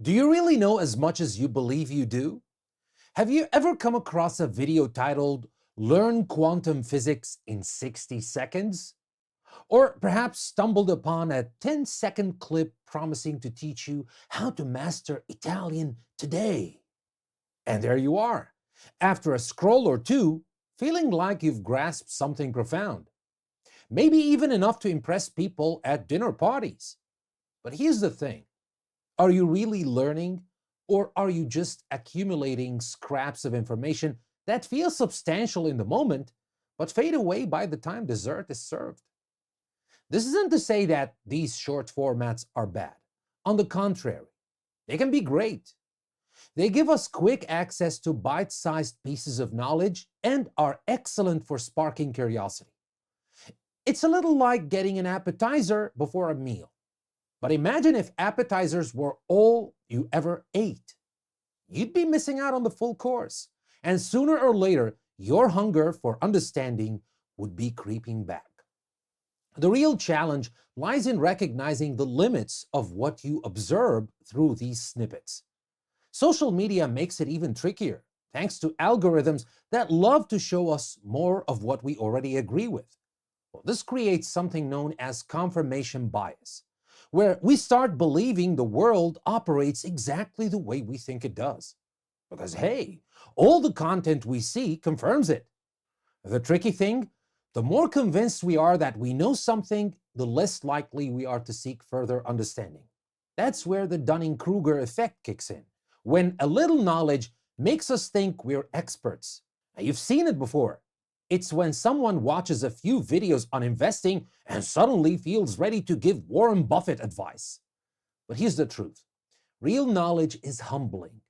Do you really know as much as you believe you do? Have you ever come across a video titled Learn Quantum Physics in 60 Seconds? Or perhaps stumbled upon a 10-second clip promising to teach you how to master Italian today? And there you are, after a scroll or two, feeling like you've grasped something profound. Maybe even enough to impress people at dinner parties. But here's the thing. Are you really learning, or are you just accumulating scraps of information that feel substantial in the moment, but fade away by the time dessert is served? This isn't to say that these short formats are bad. On the contrary, they can be great. They give us quick access to bite sized pieces of knowledge and are excellent for sparking curiosity. It's a little like getting an appetizer before a meal. But imagine if appetizers were all you ever ate. You'd be missing out on the full course. And sooner or later, your hunger for understanding would be creeping back. The real challenge lies in recognizing the limits of what you observe through these snippets. Social media makes it even trickier, thanks to algorithms that love to show us more of what we already agree with. Well, this creates something known as confirmation bias, where we start believing the world operates exactly the way we think it does. Because, hey, all the content we see confirms it. The tricky thing, the more convinced we are that we know something, the less likely we are to seek further understanding. That's where the Dunning-Kruger Effect kicks in, when a little knowledge makes us think we're experts. Now, you've seen it before. It's when someone watches a few videos on investing and suddenly feels ready to give Warren Buffett advice. But here's the truth. Real knowledge is humbling.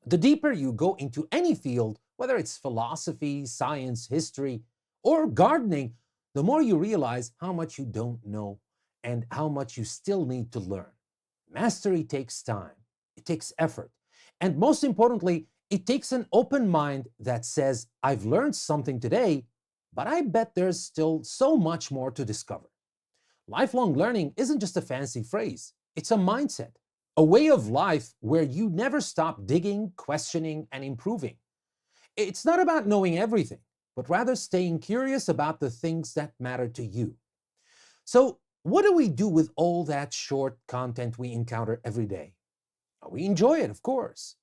The deeper you go into any field, whether it's philosophy, science, history, or gardening, the more you realize how much you don't know and how much you still need to learn. Mastery takes time, it takes effort, and most importantly, it takes an open mind that says, I've learned something today, but I bet there's still so much more to discover. Lifelong learning isn't just a fancy phrase, it's a mindset, a way of life where you never stop digging, questioning, and improving. It's not about knowing everything, but rather staying curious about the things that matter to you. So, what do we do with all that short content we encounter every day? We enjoy it, of course.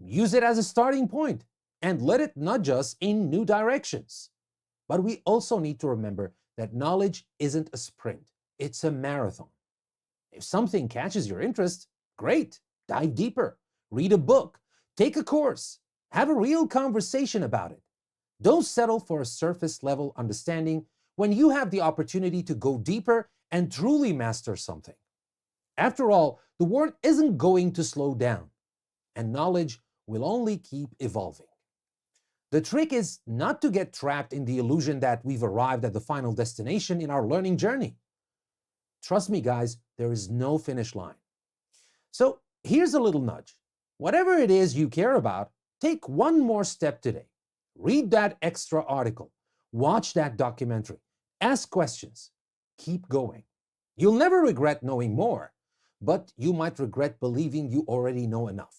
Use it as a starting point and let it nudge us in new directions. But we also need to remember that knowledge isn't a sprint, it's a marathon. If something catches your interest, great, dive deeper, read a book, take a course, have a real conversation about it. Don't settle for a surface level understanding when you have the opportunity to go deeper and truly master something. After all, the world isn't going to slow down, and knowledge will only keep evolving. The trick is not to get trapped in the illusion that we've arrived at the final destination in our learning journey. Trust me, guys, there is no finish line. So here's a little nudge. Whatever it is you care about, take one more step today. Read that extra article, watch that documentary, ask questions, keep going. You'll never regret knowing more, but you might regret believing you already know enough.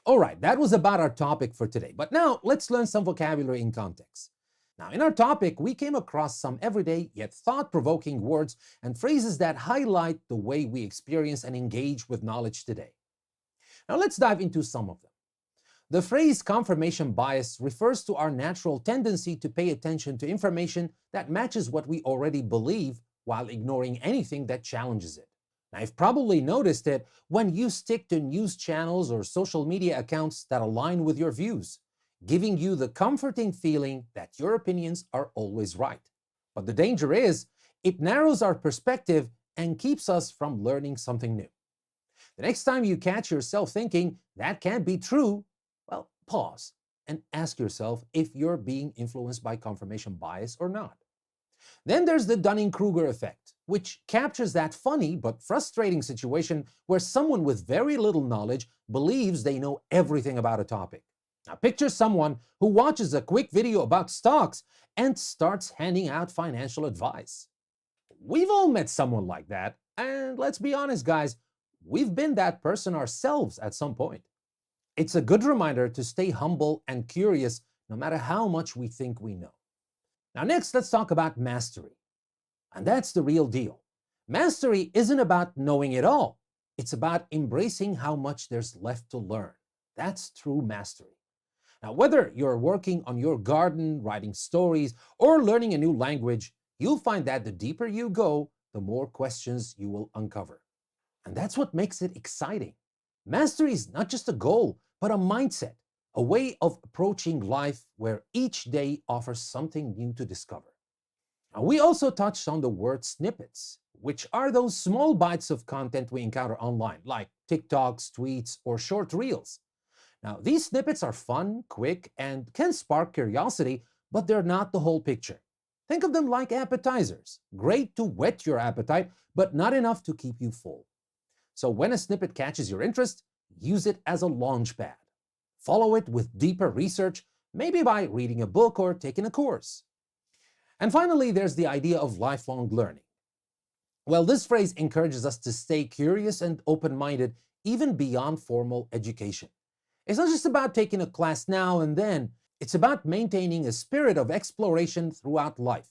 All right, that was about our topic for today. But now let's learn some vocabulary in context. Now, in our topic, we came across some everyday yet thought-provoking words and phrases that highlight the way we experience and engage with knowledge today. Now, let's dive into some of them. The phrase confirmation bias refers to our natural tendency to pay attention to information that matches what we already believe while ignoring anything that challenges it. Now, you've probably noticed it when you stick to news channels or social media accounts that align with your views, giving you the comforting feeling that your opinions are always right. But the danger is, it narrows our perspective and keeps us from learning something new. The next time you catch yourself thinking, that can't be true, well, pause and ask yourself if you're being influenced by confirmation bias or not. Then there's the Dunning-Kruger Effect, which captures that funny but frustrating situation where someone with very little knowledge believes they know everything about a topic. Now picture someone who watches a quick video about stocks and starts handing out financial advice. We've all met someone like that, and let's be honest, guys, we've been that person ourselves at some point. It's a good reminder to stay humble and curious no matter how much we think we know. Now, next, let's talk about mastery. And that's the real deal. Mastery isn't about knowing it all, it's about embracing how much there's left to learn. That's true mastery. Now, whether you're working on your garden, writing stories, or learning a new language, you'll find that the deeper you go, the more questions you will uncover. And that's what makes it exciting. Mastery is not just a goal, but a mindset, a way of approaching life where each day offers something new to discover. Now, we also touched on the word snippets, which are those small bites of content we encounter online, like TikToks, tweets, or short reels. Now, these snippets are fun, quick, and can spark curiosity, but they're not the whole picture. Think of them like appetizers, great to whet your appetite, but not enough to keep you full. So when a snippet catches your interest, use it as a launch pad. Follow it with deeper research, maybe by reading a book or taking a course. And finally, there's the idea of lifelong learning. Well, this phrase encourages us to stay curious and open-minded even beyond formal education. It's not just about taking a class now and then, it's about maintaining a spirit of exploration throughout life.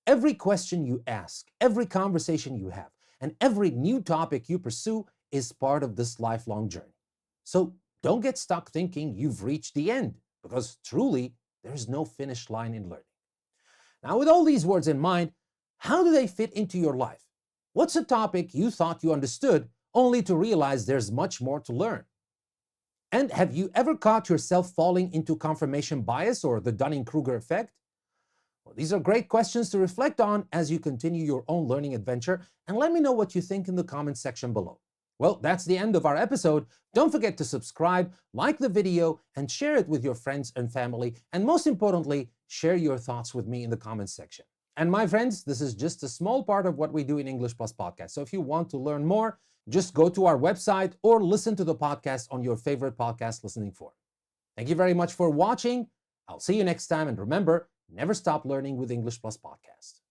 Every question you ask, every conversation you have, and every new topic you pursue is part of this lifelong journey. So don't get stuck thinking you've reached the end, because truly, there's no finish line in learning. Now, with all these words in mind, how do they fit into your life? What's a topic you thought you understood, only to realize there's much more to learn? And have you ever caught yourself falling into confirmation bias or the Dunning-Kruger effect? Well, these are great questions to reflect on as you continue your own learning adventure, and let me know what you think in the comments section below. Well, that's the end of our episode. Don't forget to subscribe, like the video, and share it with your friends and family, and most importantly, share your thoughts with me in the comments section. And my friends, this is just a small part of what we do in English Plus Podcast. So if you want to learn more, just go to our website or listen to the podcast on your favorite podcast listening forum. Thank you very much for watching. I'll see you next time. And remember, never stop learning with English Plus Podcast.